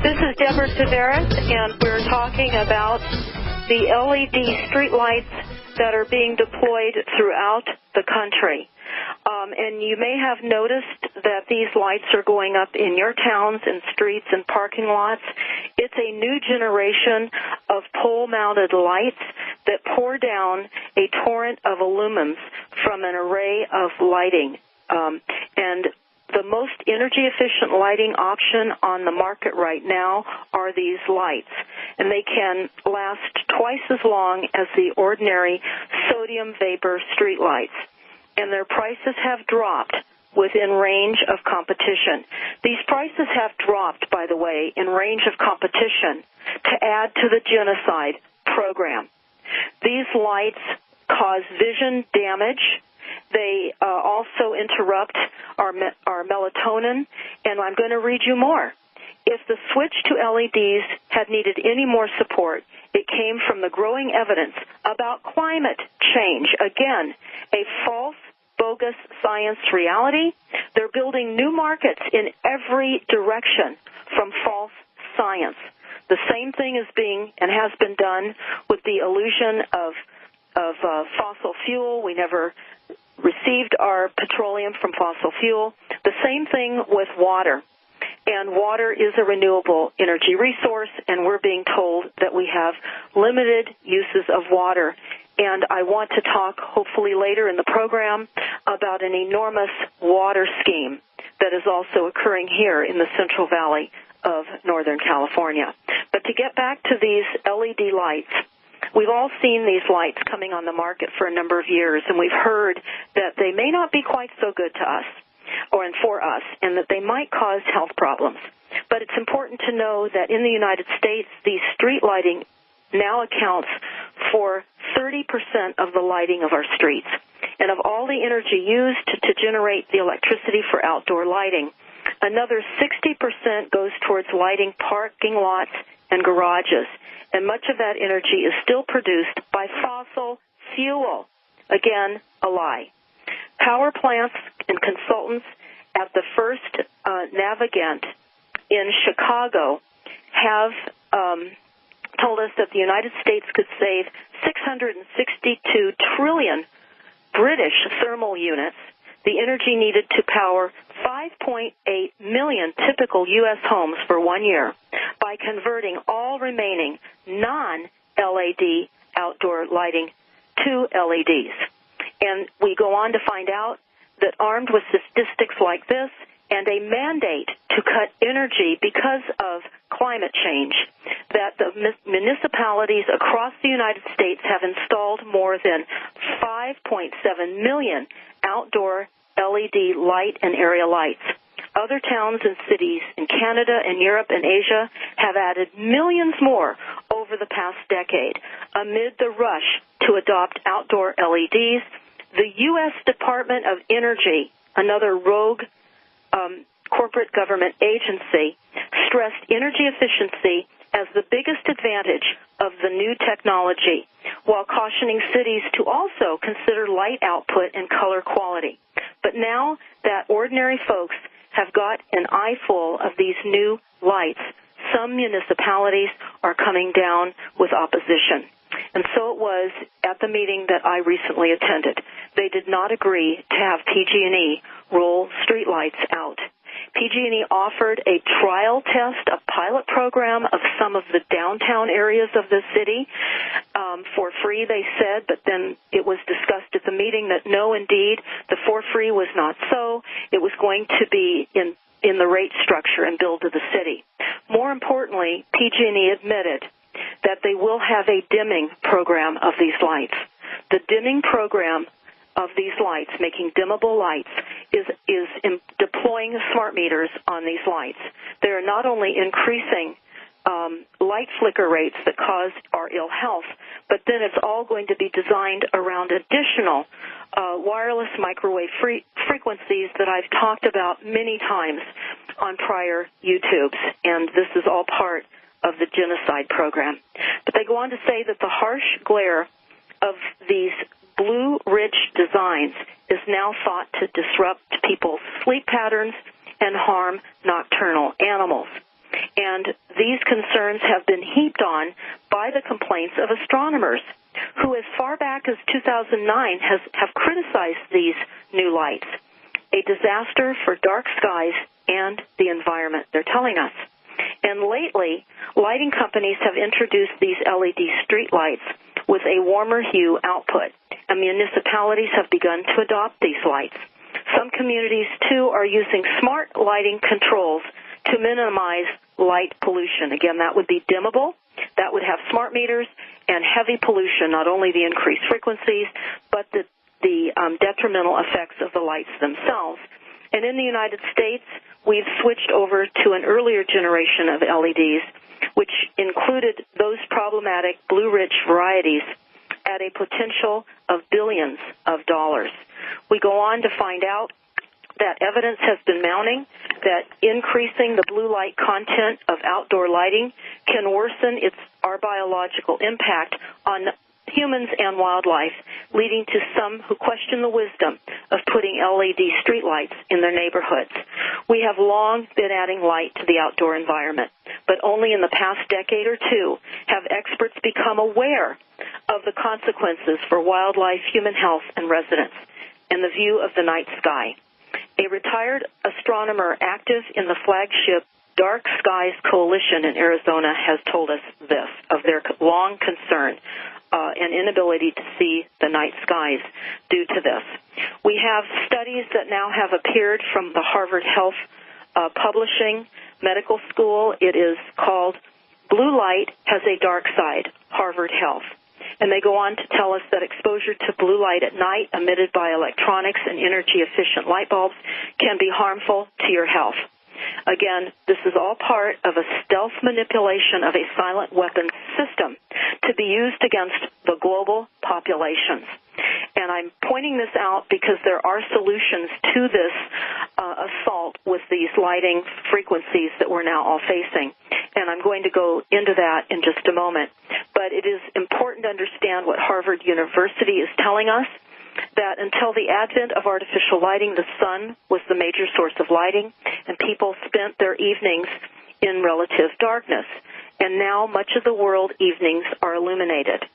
This is Deborah Tavares, and we're talking about the LED streetlights that are being deployed throughout the country. And you may have noticed that these lights are going up in your towns and streets and parking lots. It's a new generation of pole-mounted lights that pour down a torrent of lumens from an array of lighting. And the most energy-efficient lighting option on the market right now are these lights, and they can last twice as long as the ordinary sodium vapor street lights. And their prices have dropped within range of competition. These prices have dropped, by the way, in range of competition to add to the genocide program. These lights cause vision damage. They also interrupt our melatonin, and I'm going to read you more. If the switch to LEDs had needed any more support, it came from the growing evidence about climate change. Again, a false, bogus science reality. They're building new markets in every direction from false science. The same thing is being and has been done with the illusion of fossil fuel. We never received our petroleum from fossil fuel. The same thing with water. And water is a renewable energy resource, and we're being told that we have limited uses of water. And I want to talk, hopefully later in the program, about an enormous water scheme that is also occurring here in the Central Valley of Northern California. But to get back to these LED lights, we've all seen these lights coming on the market for a number of years, and we've heard that they may not be quite so good to us and for us, and that they might cause health problems. But it's important to know that in the United States, the street lighting now accounts for 30% of the lighting of our streets. And of all the energy used to generate the electricity for outdoor lighting, another 60% goes towards lighting parking lots and garages. And much of that energy is still produced by fossil fuel. Again, a lie. Power plants and consultants at the First Navigant in Chicago have told us that the United States could save 662 trillion British thermal units, the energy needed to power 5.8 million typical U.S. homes for 1 year, by converting all remaining non-LED outdoor lighting to LEDs. And we go on to find out that armed with statistics like this and a mandate to cut energy because of climate change, that the municipalities across the United States have installed more than 5.7 million outdoor LED light and area lights. Other towns and cities in Canada and Europe and Asia have added millions more over the past decade. Amid the rush to adopt outdoor LEDs, the U.S. Department of Energy, another rogue corporate government agency, stressed energy efficiency as the biggest advantage of the new technology, while cautioning cities to also consider light output and color quality. But now that ordinary folks have got an eyeful of these new lights, some municipalities are coming down with opposition. And so it was at the meeting that I recently attended. They did not agree to have PG&E roll streetlights out. PG&E offered a trial test, a pilot program of some of the downtown areas of the city for free, they said, but then it was discussed at the meeting that no, indeed, the for free was not so. It was going to be in the rate structure and billed to the city. More importantly, PG&E admitted that they will have a dimming program of these lights. The dimming program of these lights, making dimmable lights, is in deploying smart meters on these lights. They are not only increasing light flicker rates that cause our ill health, but then it's all going to be designed around additional wireless microwave frequencies that I've talked about many times on prior YouTubes, and this is all part of the genocide program. But they go on to say that the harsh glare of these blue-rich designs is now thought to disrupt people's sleep patterns and harm nocturnal animals. And these concerns have been heaped on by the complaints of astronomers who, as far back as 2009, have criticized these new lights, a disaster for dark skies and the environment, they're telling us. And lately, lighting companies have introduced these LED streetlights with a warmer hue output, and municipalities have begun to adopt these lights. Some communities, too, are using smart lighting controls to minimize light pollution. Again, that would be dimmable. That would have smart meters and heavy pollution, not only the increased frequencies, but the detrimental effects of the lights themselves. And in the United States, we've switched over to an earlier generation of LEDs, which included those problematic blue-rich varieties at a potential of billions of dollars. We go on to find out that evidence has been mounting that increasing the blue light content of outdoor lighting can worsen our biological impact on humans and wildlife, leading to some who question the wisdom of putting LED streetlights in their neighborhoods. We have long been adding light to the outdoor environment, but only in the past decade or two have experts become aware of the consequences for wildlife, human health, and residents, and the view of the night sky. A retired astronomer active in the flagship Dark Skies Coalition in Arizona has told us this, of their long concern and inability to see the night skies due to this. We have studies that now have appeared from the Harvard Health Publishing Medical School. It is called Blue Light Has a Dark Side, Harvard Health. And they go on to tell us that exposure to blue light at night emitted by electronics and energy-efficient light bulbs can be harmful to your health. Again, this is all part of a stealth manipulation of a silent weapons system to be used against the global populations. And I'm pointing this out because there are solutions to this assault with these lighting frequencies that we're now all facing. And I'm going to go into that in just a moment. But it is important to understand what Harvard University is telling us, that until the advent of artificial lighting, the sun was the major source of lighting, and people spent their evenings in relative darkness. And now much of the world evenings are illuminated,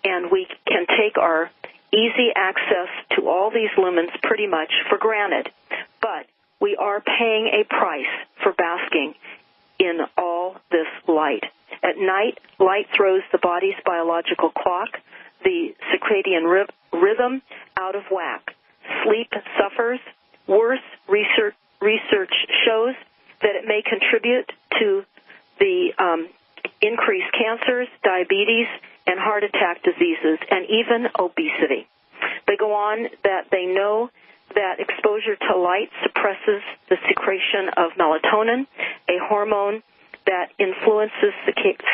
and we can take our easy access to all these lumens pretty much for granted. But we are paying a price for basking in all this light. At night, light throws the body's biological clock, the circadian rhythm, out of whack. Sleep suffers. Worse, research shows that it may contribute to the increased cancers, diabetes, and heart attack diseases, and even obesity. They go on that they know that exposure to light suppresses the secretion of melatonin, a hormone that influences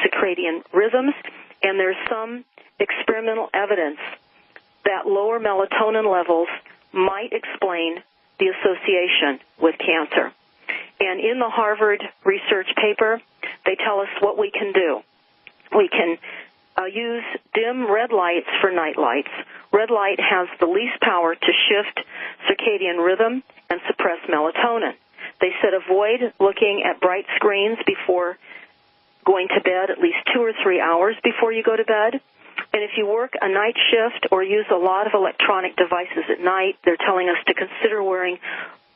circadian rhythms, and there's some experimental evidence that lower melatonin levels might explain the association with cancer. And in the Harvard research paper, they tell us what we can do. We can use dim red lights for night lights. Red light has the least power to shift circadian rhythm and suppress melatonin. They said avoid looking at bright screens before going to bed, at least 2 or 3 hours before you go to bed. And if you work a night shift or use a lot of electronic devices at night, they're telling us to consider wearing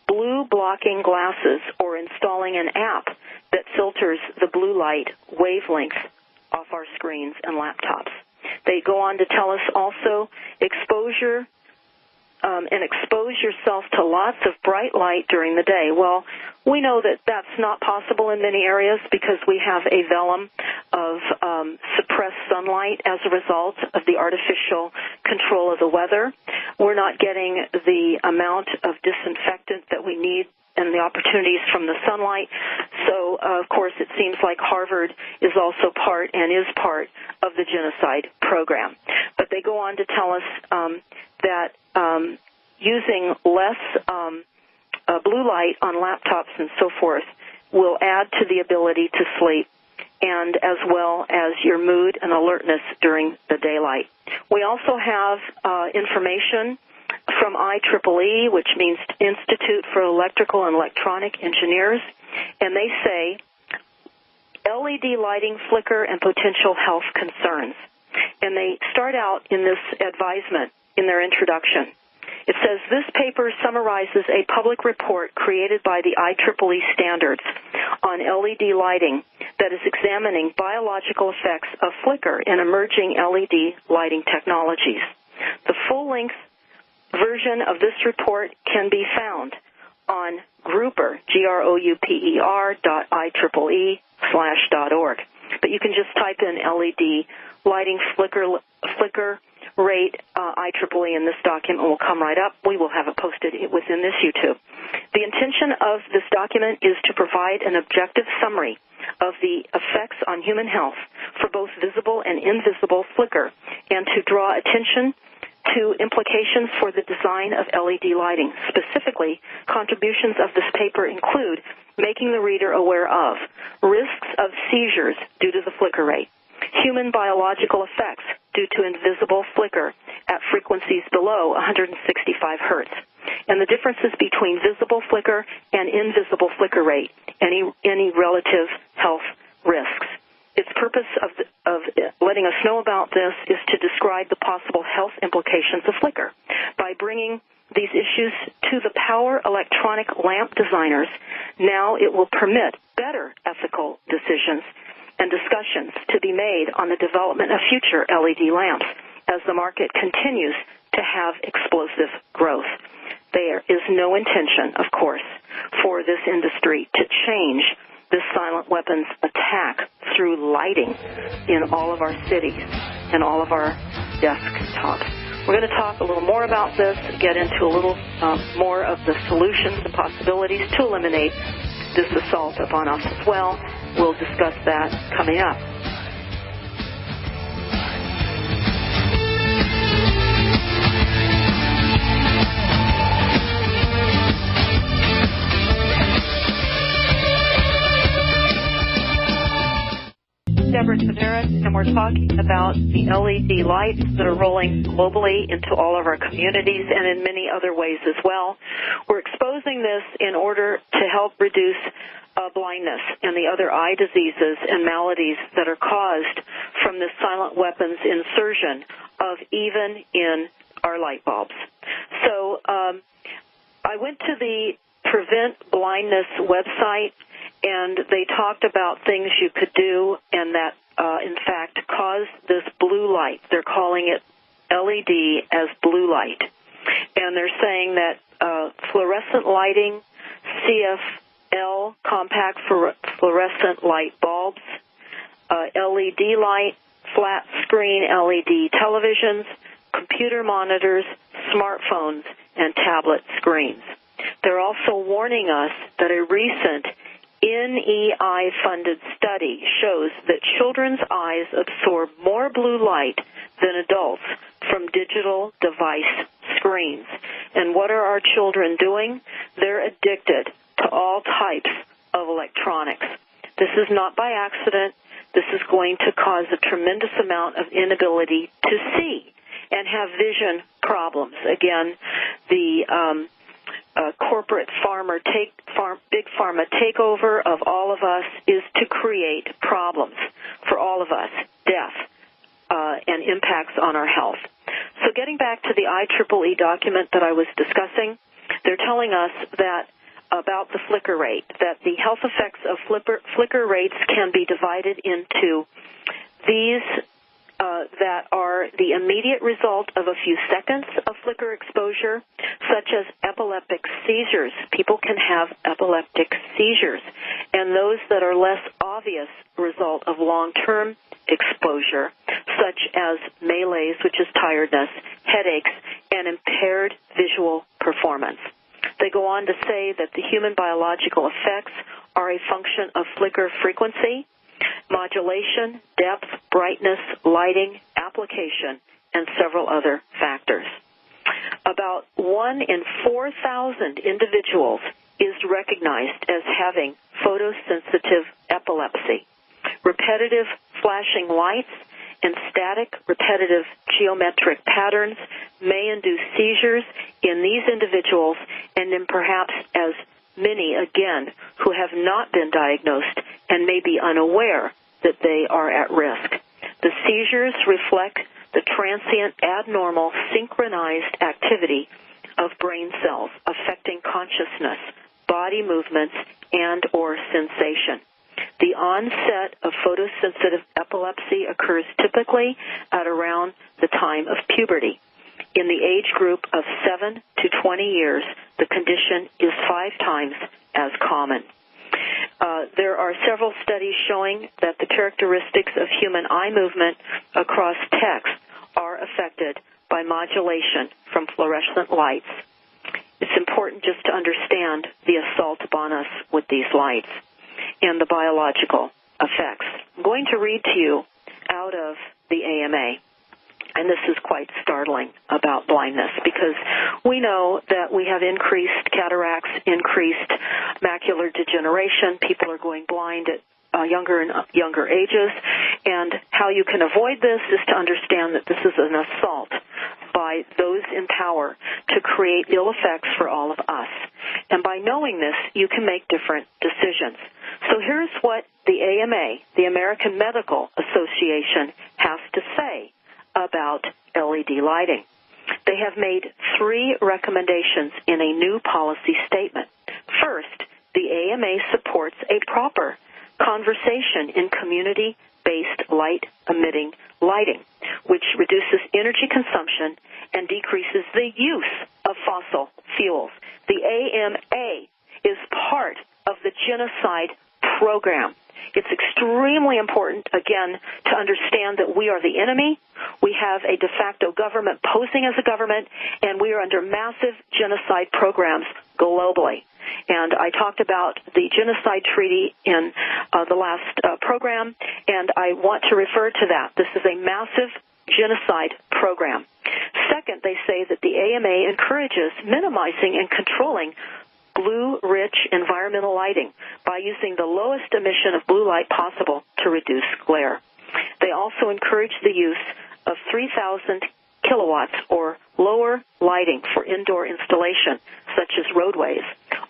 blue blocking glasses or installing an app that filters the blue light wavelength off our screens and laptops. They go on to tell us also exposure and expose yourself to lots of bright light during the day. Well, we know that that's not possible in many areas because we have a vellum of suppressed sunlight as a result of the artificial control of the weather. We're not getting the amount of disinfectant that we need and the opportunities from the sunlight. So, of course, it seems like Harvard is also part and is part of the genocide program. But they go on to tell us that using less blue light on laptops and so forth will add to the ability to sleep, and as well as your mood and alertness during the daylight. We also have information from IEEE, which means Institute for Electrical and Electronic Engineers, and they say LED lighting, flicker, and potential health concerns. And they start out in this advisement in their introduction. It says, this paper summarizes a public report created by the IEEE standards on LED lighting that is examining biological effects of flicker in emerging LED lighting technologies. The full-length version of this report can be found on Grouper, GROUPER.IEEE/.org. But you can just type in LED lighting flicker rate IEEE, and this document will come right up. We will have it posted within this YouTube. The intention of this document is to provide an objective summary of the effects on human health for both visible and invisible flicker, and to draw attention to implications for the design of LED lighting. Specifically, contributions of this paper include making the reader aware of risks of seizures due to the flicker rate, human biological effects due to invisible flicker at frequencies below 165 hertz, and the differences between visible flicker and invisible flicker rate, any relative health risks. Its purpose of letting us know about this is to describe the possible health implications of flicker. By bringing these issues to the power electronic lamp designers, now it will permit better ethical decisions and discussions to be made on the development of future LED lamps as the market continues to have explosive growth. There is no intention, of course, for this industry to change this silent weapons attack through lighting in all of our cities and all of our desktops. We're going to talk a little more about this, get into a little more of the solutions and possibilities to eliminate this assault upon us as well. We'll discuss that coming up. Deborah Tavares, and we're talking about the LED lights that are rolling globally into all of our communities and in many other ways as well. We're exposing this in order to help reduce blindness and the other eye diseases and maladies that are caused from this silent weapons insertion of even in our light bulbs. So I went to the Prevent Blindness website, and they talked about things you could do and that, in fact, cause this blue light. They're calling it LED as blue light. And they're saying that fluorescent lighting, CFL, compact fluorescent light bulbs, LED light, flat screen LED televisions, computer monitors, smartphones, and tablet screens. They're also warning us that a recent NEI-funded study shows that children's eyes absorb more blue light than adults from digital device screens. And what are our children doing? They're addicted to all types of electronics. This is not by accident. This is going to cause a tremendous amount of inability to see and have vision problems. Again, the corporate big pharma takeover of all of us is to create problems for all of us, death, and impacts on our health. So getting back to the IEEE document that I was discussing, they're telling us that about the flicker rate, that the health effects of flicker rates can be divided into these that are the immediate result of a few seconds of flicker exposure, such as epileptic seizures. People can have epileptic seizures. And those that are less obvious result of long-term exposure, such as malaise, which is tiredness, headaches, and impaired visual performance. They go on to say that the human biological effects are a function of flicker frequency, modulation, depth, brightness, lighting, application, and several other factors. About 1 in 4,000 individuals is recognized as having photosensitive epilepsy. Repetitive flashing lights and static repetitive geometric patterns may induce seizures in these individuals, and in perhaps as many, again, who have not been diagnosed and may be unaware that they are at risk. The seizures reflect the transient, abnormal, synchronized activity of brain cells affecting consciousness, body movements, and or sensation. The onset of photosensitive epilepsy occurs typically at around the time of puberty. In the age group of 7 to 20 years, the condition is 5 times as common. There are several studies showing that the characteristics of human eye movement across text are affected by modulation from fluorescent lights. It's important just to understand the assault upon us with these lights and the biological effects. I'm going to read to you out of the AMA, and this is quite startling about blindness because we know that we have increased cataracts, increased macular degeneration. People are going blind at younger and younger ages, and how you can avoid this is to understand that this is an assault by those in power to create ill effects for all of us. And by knowing this, you can make different decisions. So here's what the AMA, the American Medical Association, has to say about LED lighting. They have made 3 recommendations in a new policy statement. First, the AMA supports a proper conversation in community-based light-emitting lighting, which reduces energy consumption and decreases the use of fossil fuels. The AMA is part of the genocide program. It's extremely important, again, to understand that we are the enemy. We have a de facto government posing as a government, and we are under massive genocide programs globally. And I talked about the genocide treaty in the last program, and I want to refer to that. This is a massive genocide program. Second, they say that the AMA encourages minimizing and controlling blue-rich environmental lighting by using the lowest emission of blue light possible to reduce glare. They also encourage the use of 3,000 kilowatts or lower lighting for indoor installation, such as roadways.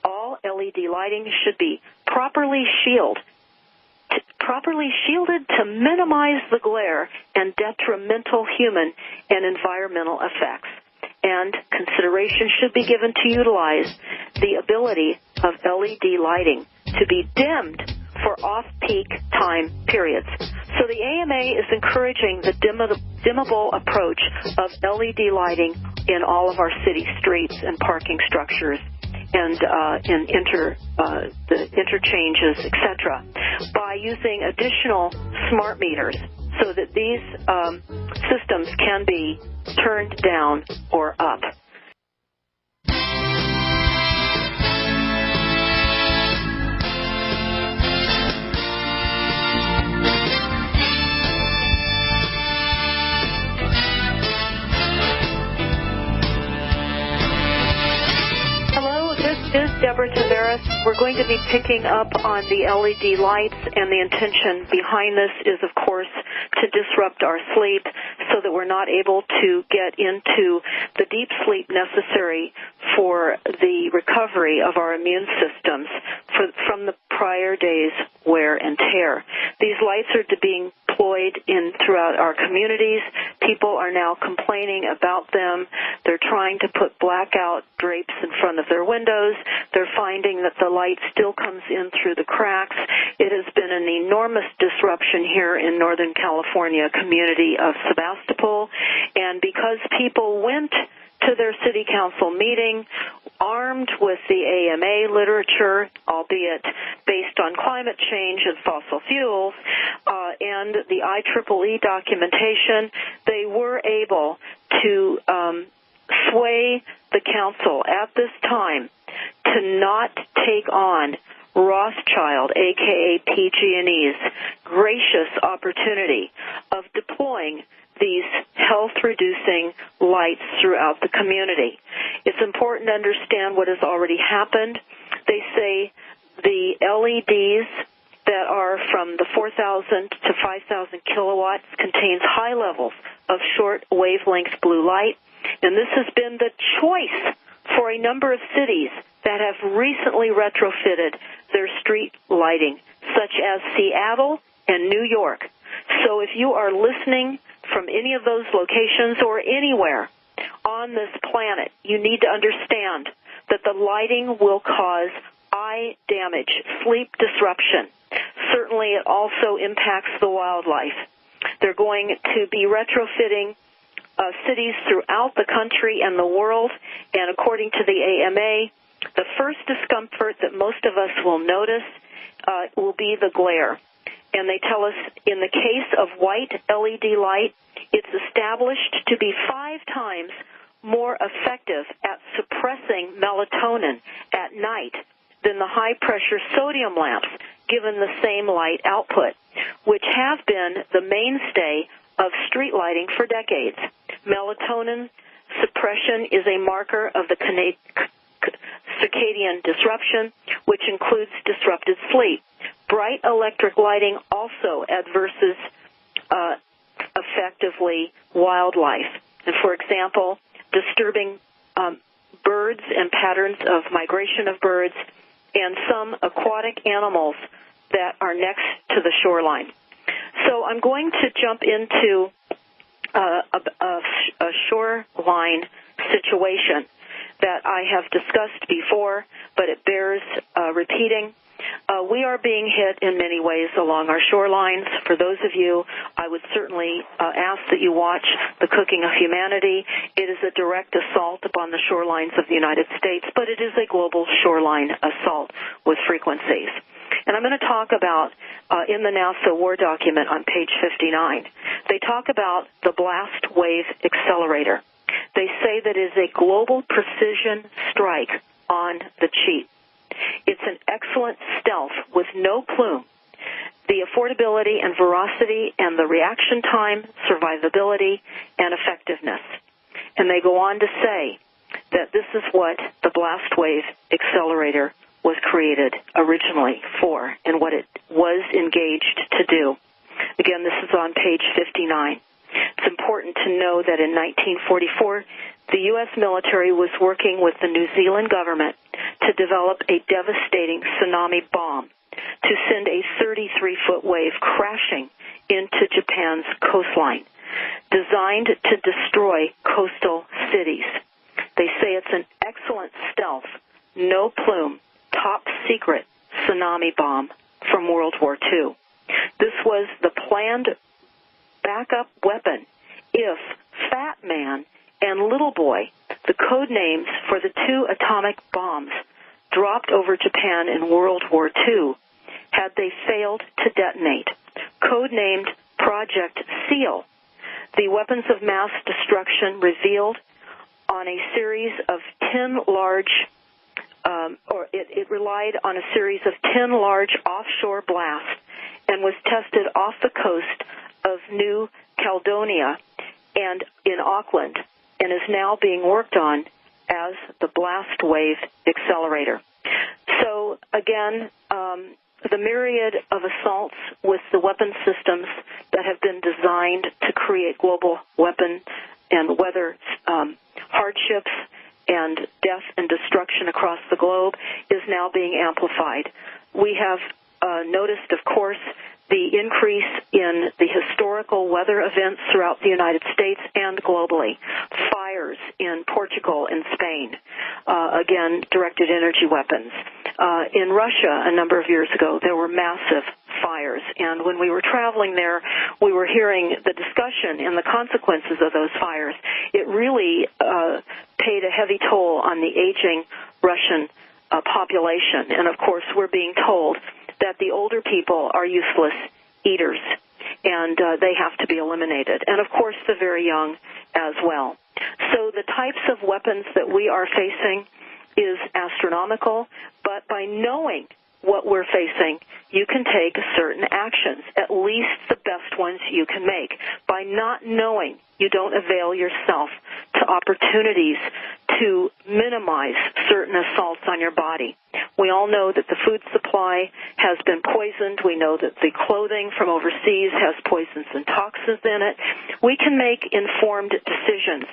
All LED lighting should be properly shielded to minimize the glare and detrimental human and environmental effects. And consideration should be given to utilize the ability of LED lighting to be dimmed for off-peak time periods. So the AMA is encouraging the dimmable approach of LED lighting in all of our city streets and parking structures and in the interchanges, etc., by using additional smart meters so that these systems can be turned down or up. This is Deborah Tavares. We're going to be picking up on the LED lights, and the intention behind this is, of course, to disrupt our sleep so that we're not able to get into the deep sleep necessary for the recovery of our immune systems from the prior days' wear and tear. These lights are being deployed throughout our communities. People are now complaining about them. They're trying to put blackout drapes in front of their windows. They're finding that the light still comes in through the cracks. It has been an enormous disruption here in Northern California community of Sebastopol. And because people went to their city council meeting armed with the AMA literature, albeit based on climate change and fossil fuels, and the IEEE documentation, they were able to sway the council at this time to not take on Rothschild, a.k.a. PG&E's, gracious opportunity of deploying these health-reducing lights throughout the community. It's important to understand what has already happened. They say the LEDs that are from the 4,000 to 5,000 kilowatts contains high levels of short wavelength blue light, and this has been the choice for a number of cities that have recently retrofitted their street lighting such as Seattle and New York. So if you are listening from any of those locations or anywhere on this planet, you need to understand that the lighting will cause eye damage, sleep disruption. Certainly it also impacts the wildlife. They're going to be retrofitting cities throughout the country and the world, and according to the AMA, the first discomfort that most of us will notice will be the glare. And they tell us in the case of white LED light, it's established to be 5 times more effective at suppressing melatonin at night than the high-pressure sodium lamps, given the same light output, which have been the mainstay of street lighting for decades. Melatonin suppression is a marker of the circadian disruption, which includes disrupted sleep. Bright electric lighting also adverses effectively wildlife. And for example, disturbing birds and patterns of migration of birds and some aquatic animals that are next to the shoreline. So I'm going to jump into a shoreline situation that I have discussed before, but it bears repeating. We are being hit in many ways along our shorelines. For those of you, I would certainly ask that you watch The Cooking of Humanity. It is a direct assault upon the shorelines of the United States, but it is a global shoreline assault with frequencies. And I'm going to talk about, in the NASA War document on page 59, they talk about the blast wave accelerator. They say that it is a global precision strike on the cheap. It's an excellent stealth with no plume. The affordability and veracity and the reaction time, survivability, and effectiveness. And they go on to say that this is what the blast wave accelerator was created originally for and what it was engaged to do. Again, this is on page 59. It's important to know that in 1944, the U.S. military was working with the New Zealand government to develop a devastating tsunami bomb to send a 33-foot wave crashing into Japan's coastline, designed to destroy coastal cities. They say it's an excellent stealth, no plume, top secret tsunami bomb from World War II. This was the planned backup weapon if Fat Man and Little Boy, the code names for the 2 atomic bombs dropped over Japan in World War II, had they failed to detonate. Codenamed Project SEAL, the weapons of mass destruction revealed on a series of 10 large it relied on a series of 10 large offshore blasts and was tested off the coast of New Caledonia and in Auckland, and is now being worked on as the blast wave accelerator. So again, the myriad of assaults with the weapon systems that have been designed to create global weapon and weather hardships and death and destruction across the globe is now being amplified. We have noticed, of course, the increase in the historical weather events throughout the United States and globally. Fires in Portugal and Spain, again, directed energy weapons. In Russia, a number of years ago, there were massive fires, and when we were traveling there, we were hearing the discussion and the consequences of those fires. It really paid a heavy toll on the aging Russian population, and of course, we're being told that the older people are useless eaters, and they have to be eliminated. And, of course, the very young as well. So the types of weapons that we are facing is astronomical, but by knowing what we're facing, you can take certain actions, at least the best ones you can make. By not knowing, you don't avail yourself to opportunities to minimize certain assaults on your body. We all know that the food supply has been poisoned. We know that the clothing from overseas has poisons and toxins in it. We can make informed decisions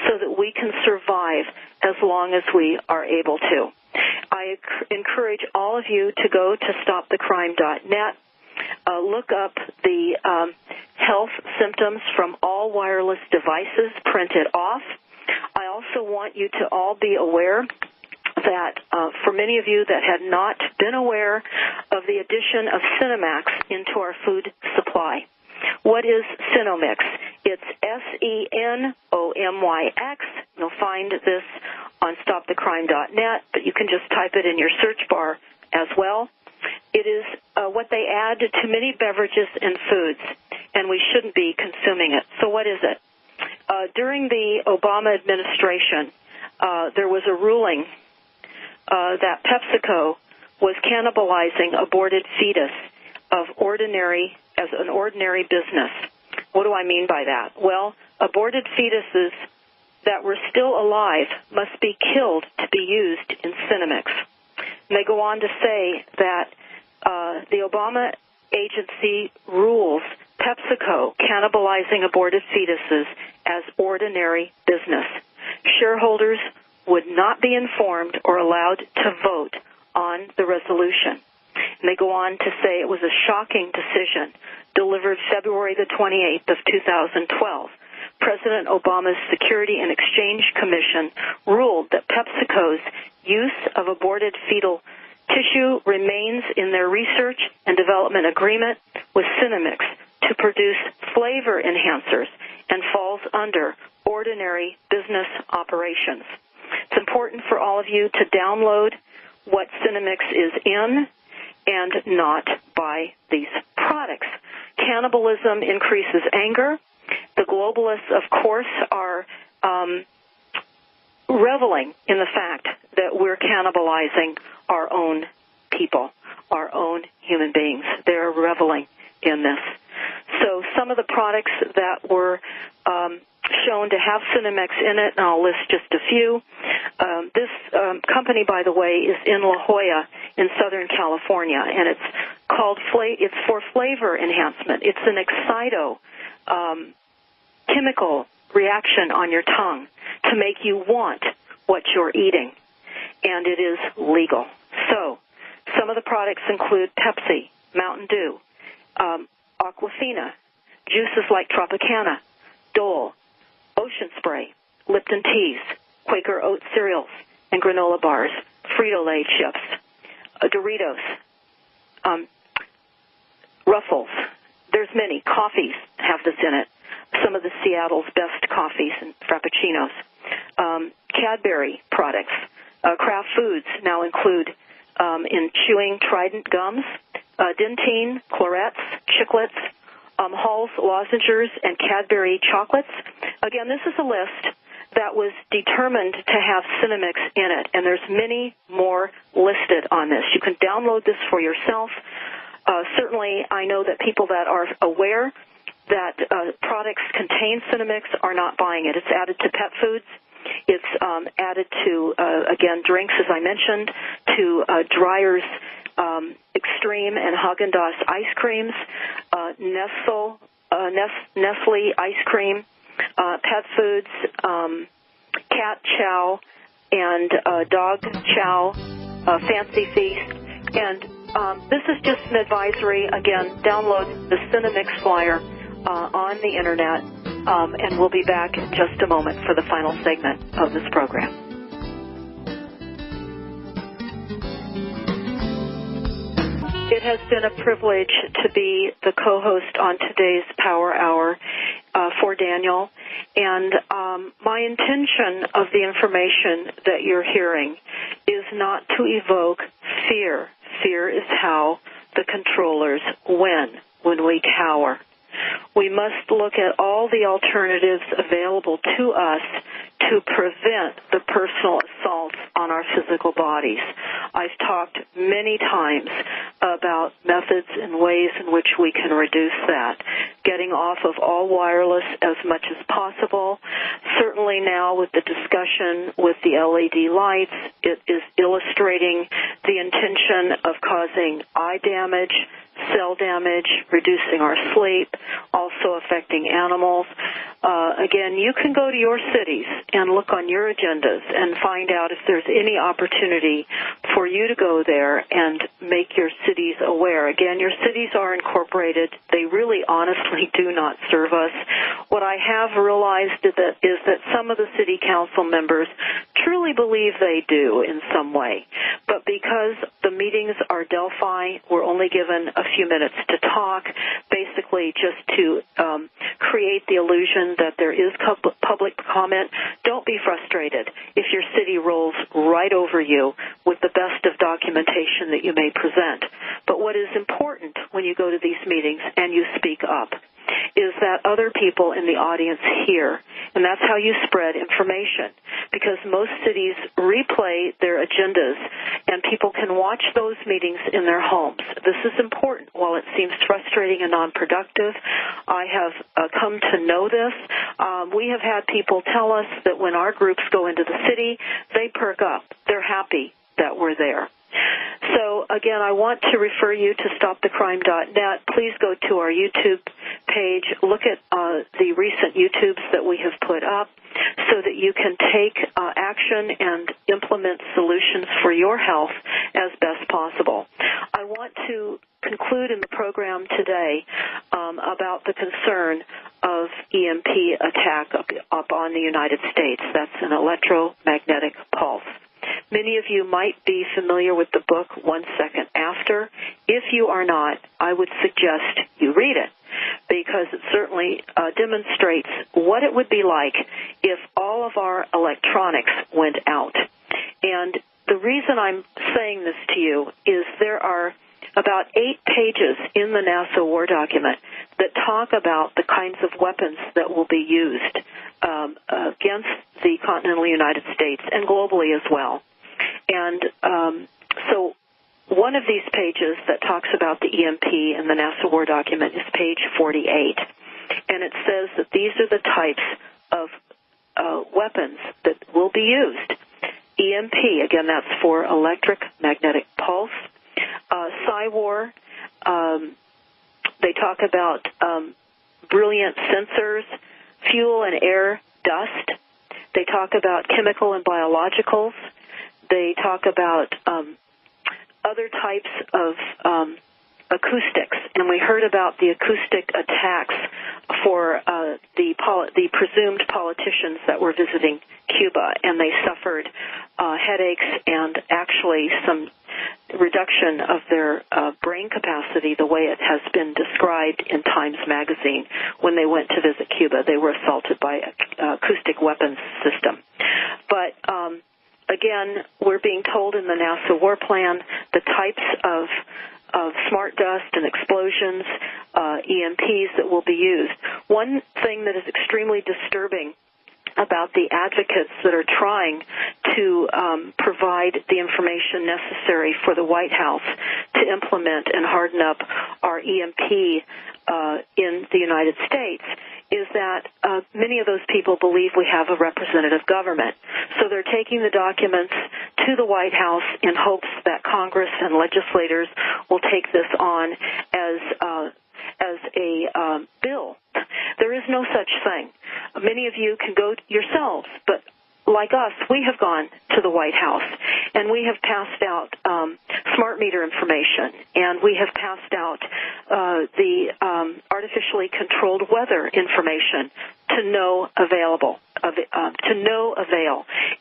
so that we can survive as long as we are able to. I encourage all of you to go to stopthecrime.net, look up the health symptoms from all wireless devices printed off. I also want you to all be aware that for many of you that had not been aware of the addition of Sinomyx into our food supply. What is Sinomyx? It's Senomyx. You'll find this on stopthecrime.net, but you can just type it in your search bar as well. It is what they add to many beverages and foods, and we shouldn't be consuming it. So what is it? During the Obama administration, there was a ruling that PepsiCo was cannibalizing aborted fetus as an ordinary business. What do I mean by that? Well, aborted fetuses that were still alive must be killed to be used in Sinomyx. And they go on to say that the Obama agency rules PepsiCo cannibalizing aborted fetuses as ordinary business. Shareholders would not be informed or allowed to vote on the resolution. And they go on to say it was a shocking decision delivered February the 28th of 2012. President Obama's Security and Exchange Commission ruled that PepsiCo's use of aborted fetal tissue remains in their research and development agreement with Sinomyx to produce flavor enhancers and falls under ordinary business operations. It's important for all of you to download what Sinomyx is in and not buy these products. Cannibalism increases anger. The globalists, of course, are reveling in the fact that we're cannibalizing our own people, our own human beings. They're reveling in this. So some of the products that were shown to have Sinomyx in it, and I'll list just a few. This company, by the way, is in La Jolla in Southern California, and it's for flavor enhancement. It's an excito chemical reaction on your tongue to make you want what you're eating, and it is legal. So some of the products include Pepsi, Mountain Dew, Aquafina, juices like Tropicana, Dole, Ocean Spray, Lipton Teas, Quaker Oat cereals and granola bars, Frito-Lay chips, Doritos, Ruffles. There's many. Coffees have this in it. Some of the Seattle's best coffees and frappuccinos. Cadbury products. Kraft Foods now include in chewing Trident gums, Dentyne, Clarets, Chiclets, Hall's lozenges, and Cadbury chocolates. Again, this is a list that was determined to have Sinomyx in it, and there's many more listed on this. You can download this for yourself. Certainly, I know that people that are aware that products contain Sinomyx are not buying it. It's added to pet foods. It's added to, again, drinks, as I mentioned, to Dreyer's Extreme and Haagen-Dazs ice creams, Nestle ice cream, pet foods, cat chow, and dog chow, Fancy Feast. And this is just an advisory. Again, download the Sinomyx flyer on the Internet, and we'll be back in just a moment for the final segment of this program. It has been a privilege to be the co-host on today's Power Hour for Daniel, and my intention of the information that you're hearing is not to evoke fear. Fear is how the controllers win when we cower. We must look at all the alternatives available to us to prevent the personal assaults on our physical bodies. I've talked many times about methods and ways in which we can reduce that, getting off of all wireless as much as possible. Certainly now with the discussion with the LED lights, it is illustrating the intention of causing eye damage, cell damage, reducing our sleep, also affecting animals. Again, you can go to your cities and look on your agendas and find out if there's any opportunity for you to go there and make your cities aware. Again, your cities are incorporated. They really honestly do not serve us. What I have realized is that some of the city council members truly believe they do in some way. But because the meetings are Delphi, we're only given a few minutes to talk, basically just to create the illusion that there is public comment. Don't be frustrated if your city rolls right over you with the best of documentation that you may present. But what is important when you go to these meetings and you speak up is that other people in the audience hear, and that's how you spread information, because most cities replay their agendas, and people can watch those meetings in their homes. This is important. While it seems frustrating and non-productive, I have come to know this. We have had people tell us that when our groups go into the city, they perk up. They're happy that we're there. So, again, I want to refer you to StopTheCrime.net. Please go to our YouTube page. Look at the recent YouTubes that we have put up so that you can take action and implement solutions for your health as best possible. I want to conclude in the program today about the concern of EMP attack up on the United States. That's an electromagnetic pulse. Many of you might be familiar with the book 1 Second After. If you are not, I would suggest you read it, because it certainly demonstrates what it would be like if all of our electronics went out. And the reason I'm saying this to you is there are about 8 pages in the NASA war document that talk about the kinds of weapons that will be used against the continental United States and globally as well. And so one of these pages that talks about the EMP in the NASA war document is page 48. And it says that these are the types of weapons that will be used. EMP, again, that's for electric magnetic pulse. Psywar, they talk about brilliant sensors, fuel and air dust. They talk about chemical and biologicals. They talk about other types of acoustics, and we heard about the acoustic attacks for the presumed politicians that were visiting Cuba, and they suffered headaches and actually some reduction of their brain capacity, the way it has been described in Times Magazine. When they went to visit Cuba, they were assaulted by an acoustic weapons system. But again, we're being told in the NASA war plan the types of smart dust and explosions, EMPs that will be used. One thing that is extremely disturbing about the advocates that are trying to provide the information necessary for the White House to implement and harden up our EMP in the United States is that many of those people believe we have a representative government. So they're taking the documents to the White House in hopes that Congress and legislators will take this on as a bill. There is no such thing. Many of you can go yourselves, but like us, we have gone to the White House, and we have passed out smart meter information, and we have passed out the artificially controlled weather information to no avail.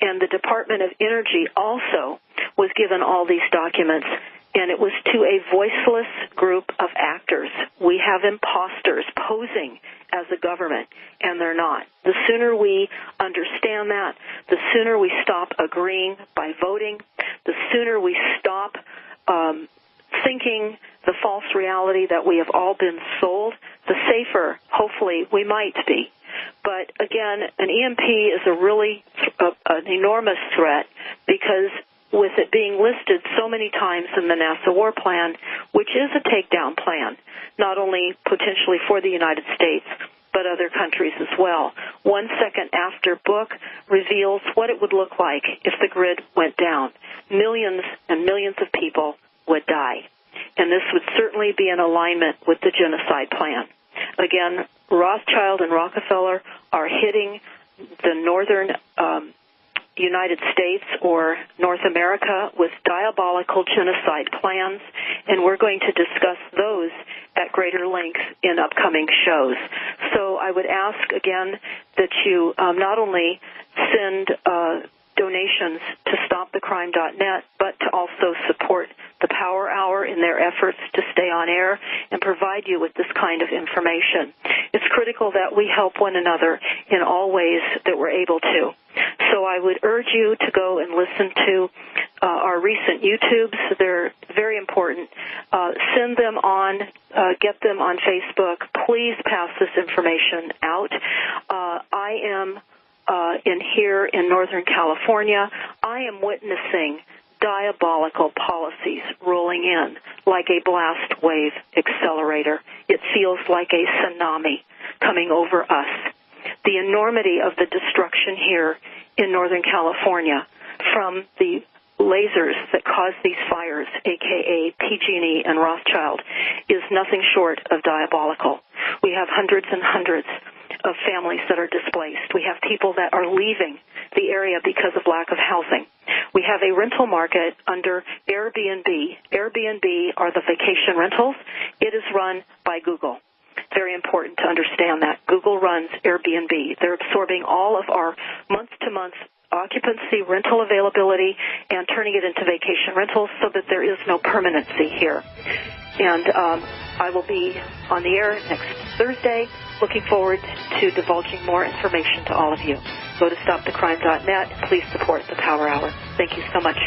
And the Department of Energy also was given all these documents, and it was to a voiceless group of actors. We have imposters posing as a government, and they're not. The sooner we understand that, the sooner we stop agreeing by voting, the sooner we stop thinking the false reality that we have all been sold, the safer, hopefully, we might be. But again, an EMP is an enormous threat, because with it being listed so many times in the NASA war plan, which is a takedown plan, not only potentially for the United States, but other countries as well. 1 Second After book reveals what it would look like if the grid went down. Millions and millions of people would die. And this would certainly be in alignment with the genocide plan. again, Rothschild and Rockefeller are hitting the northern United States or North America with diabolical genocide plans, and we're going to discuss those at greater length in upcoming shows. So I would ask, again, that you not only send donations to StopTheCrime.net, but to also support the Power Hour in their efforts to stay on air and provide you with this kind of information. It's critical that we help one another in all ways that we're able to. So I would urge you to go and listen to our recent YouTubes. They're very important. Send them on, get them on Facebook. Please pass this information out. I am here in Northern California. I am witnessing diabolical policies rolling in like a blast wave accelerator. It feels like a tsunami coming over us. The enormity of the destruction here in Northern California from the lasers that cause these fires, a.k.a. PG&E and Rothschild, is nothing short of diabolical. We have hundreds and hundreds of families that are displaced. We have people that are leaving the area because of lack of housing. We have a rental market under Airbnb. Airbnb are the vacation rentals. It is run by Google. Very important to understand that. Google runs Airbnb. They're absorbing all of our month-to-month occupancy, rental availability, and turning it into vacation rentals so that there is no permanency here. And I will be on the air next Thursday. Looking forward to divulging more information to all of you. Go to StopTheCrime.net. Please support the Power Hour. Thank you so much.